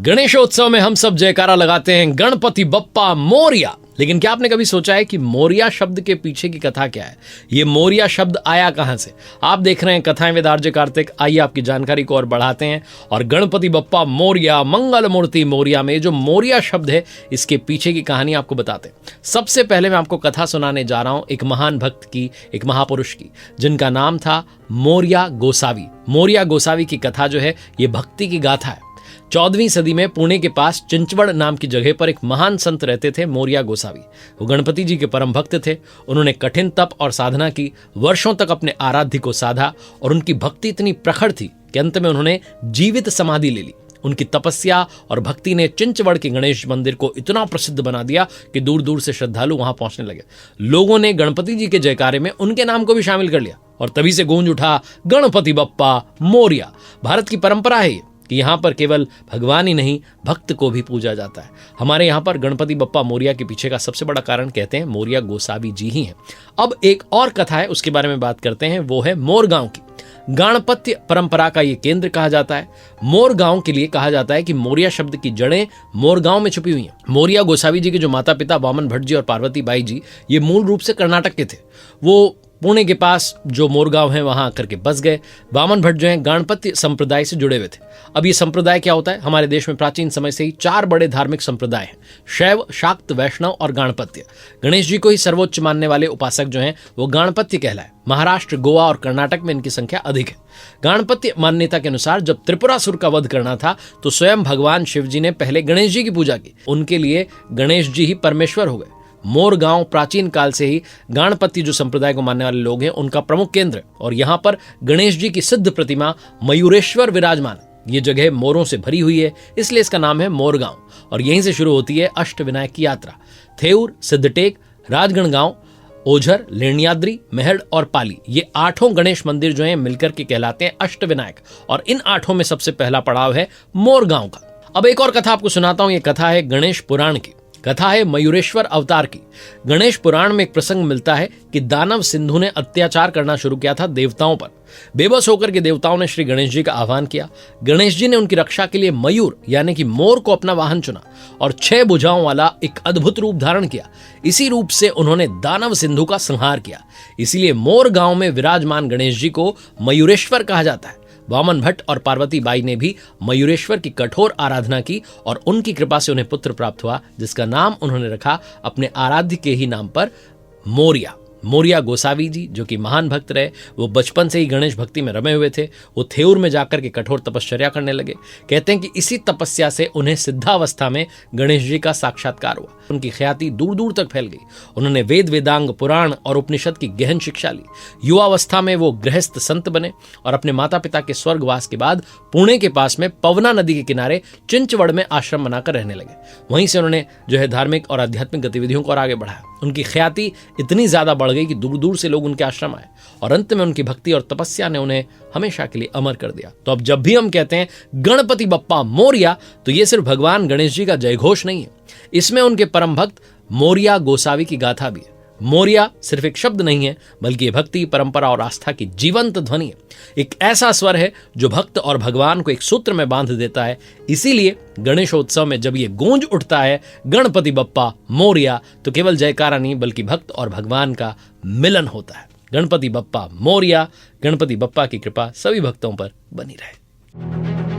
गणेशोत्सव में हम सब जयकारा लगाते हैं, गणपति बप्पा मोरया। लेकिन क्या आपने कभी सोचा है कि मोरया शब्द के पीछे की कथा क्या है? ये मोरया शब्द आया कहां से? आप देख रहे हैं कथाएं विद आरजे कार्तिक। आइए आपकी जानकारी को और बढ़ाते हैं और गणपति बप्पा मोरया, मंगल मूर्ति मोरया में जो मोरया शब्द है, इसके पीछे की कहानी आपको बताते हैं। सबसे पहले मैं आपको कथा सुनाने जा रहा हूं एक महान भक्त की, एक महापुरुष की, जिनका नाम था मोरया गोसावी। मोरया गोसावी की कथा जो है, ये भक्ति की गाथा है। 14वीं सदी में पुणे के पास चिंचवड़ नाम की जगह पर एक महान संत रहते थे, मोरया गोसावी। वो गणपति जी के परम भक्त थे। उन्होंने कठिन तप और साधना की, वर्षों तक अपने आराध्य को साधा और उनकी भक्ति इतनी प्रखर थी कि अंत में उन्होंने जीवित समाधि ले ली। उनकी तपस्या और भक्ति ने चिंचवड़ के गणेश मंदिर को इतना प्रसिद्ध बना दिया कि दूर दूर से श्रद्धालु वहां पहुंचने लगे। लोगों ने गणपति जी के जयकारे में उनके नाम को भी शामिल कर लिया और तभी से गूंज उठा गणपति बप्पा मोरया। भारत की परंपरा है कि यहाँ पर केवल भगवान ही नहीं, भक्त को भी पूजा जाता है। हमारे यहाँ पर गणपति बप्पा मोरया के पीछे का सबसे बड़ा कारण कहते हैं मोरया गोसावी जी ही हैं। अब एक और कथा है, उसके बारे में बात करते हैं। वो है मोरगांव की। गाणपत्य परंपरा का ये केंद्र कहा जाता है। मोरगांव के लिए कहा जाता है कि मोरया शब्द की जड़ें मोरगांव में छुपी हुई हैं। मोरया गोसावी जी के जो माता पिता वामन भट्ट जी और पार्वती बाई जी, ये मूल रूप से कर्नाटक के थे। वो पुणे के पास जो मोरगांव है वहां आकर के बस गए। वामन भट्ट जो है गाणपत्य संप्रदाय से जुड़े हुए थे। अब ये संप्रदाय क्या होता है? हमारे देश में प्राचीन समय से ही 4 बड़े धार्मिक संप्रदाय हैं: शैव, शाक्त, वैष्णव और गाणपत्य। गणेश जी को ही सर्वोच्च मानने वाले उपासक जो हैं वो गाणपत्य कहलाए। महाराष्ट्र, गोवा और कर्नाटक में इनकी संख्या अधिक है। गाणपत्य मान्यता के अनुसार जब त्रिपुरासुर का वध करना था तो स्वयं भगवान शिव जी ने पहले गणेश जी की पूजा की। उनके लिए गणेश जी ही परमेश्वर हो गए। मोरगांव प्राचीन काल से ही गाणपत्य जो संप्रदाय को मानने वाले लोग हैं उनका प्रमुख केंद्र है और यहाँ पर गणेश जी की सिद्ध प्रतिमा मयूरेश्वर विराजमान है। ये जगह मोरों से भरी हुई है, इसलिए इसका नाम है मोरगांव और यहीं से शुरू होती है अष्टविनायक की यात्रा। थेऊर, सिद्धटेक, राजगणगांव, ओझर, लेण्याद्री, मेहड़ और पाली, ये 8 गणेश मंदिर जो हैं मिलकर के कहलाते हैं अष्टविनायक और इन 8 में सबसे पहला पड़ाव है मोरगांव का। अब एक और कथा आपको सुनाता हूं। ये कथा है गणेश पुराण की। कथा है मयूरेश्वर अवतार की। गणेश पुराण में एक प्रसंग मिलता है कि दानव सिंधु ने अत्याचार करना शुरू किया था देवताओं पर। बेबस होकर के देवताओं ने श्री गणेश जी का आह्वान किया। गणेश जी ने उनकी रक्षा के लिए मयूर यानी कि मोर को अपना वाहन चुना और 6 भुजाओं वाला एक अद्भुत रूप धारण किया। इसी रूप से उन्होंने दानव सिंधु का संहार किया। इसीलिए मोर गांव में विराजमान गणेश जी को मयूरेश्वर कहा जाता है। वामन भट्ट और पार्वती बाई ने भी मयूरेश्वर की कठोर आराधना की और उनकी कृपा से उन्हें पुत्र प्राप्त हुआ, जिसका नाम उन्होंने रखा अपने आराध्य के ही नाम पर, मोरया। मोरया गोसावी जी जो कि महान भक्त रहे, वो बचपन से ही गणेश भक्ति में रमे हुए थे। वो थेऊर में जाकर के कठोर तपश्चर्या करने लगे। कहते हैं कि इसी तपस्या से उन्हें सिद्धावस्था में गणेश जी का साक्षात्कार हुआ। उनकी ख्याति दूर दूर तक फैल गई। उन्होंने वेद, वेदांग, पुराण और उपनिषद की गहन शिक्षा ली। युवावस्था में वो गृहस्थ संत बने और अपने माता पिता के स्वर्गवास के बाद पुणे के पास में पवना नदी के किनारे चिंचवड़ में आश्रम बनाकर रहने लगे। वहीं से उन्होंने जो है धार्मिक और आध्यात्मिक गतिविधियों को और आगे बढ़ाया। उनकी ख्याति इतनी ज्यादा बढ़ गई कि दूर दूर से लोग उनके आश्रम आए और अंत में उनकी भक्ति और तपस्या ने उन्हें हमेशा के लिए अमर कर दिया। तो अब जब भी हम कहते हैं गणपति बप्पा मोरया, तो ये सिर्फ भगवान गणेश जी का जयघोष नहीं है, इसमें उनके परम भक्त मोरया गोसावी की गाथा भी है। मोरया सिर्फ एक शब्द नहीं है, बल्कि ये भक्ति, परंपरा और आस्था की जीवंत ध्वनि है। एक ऐसा स्वर है जो भक्त और भगवान को एक सूत्र में बांध देता है। इसीलिए गणेशोत्सव में जब ये गूंज उठता है गणपति बप्पा मोरया, तो केवल जयकारा नहीं बल्कि भक्त और भगवान का मिलन होता है। गणपति बप्पा मोरया। गणपति बप्पा की कृपा सभी भक्तों पर बनी रहे।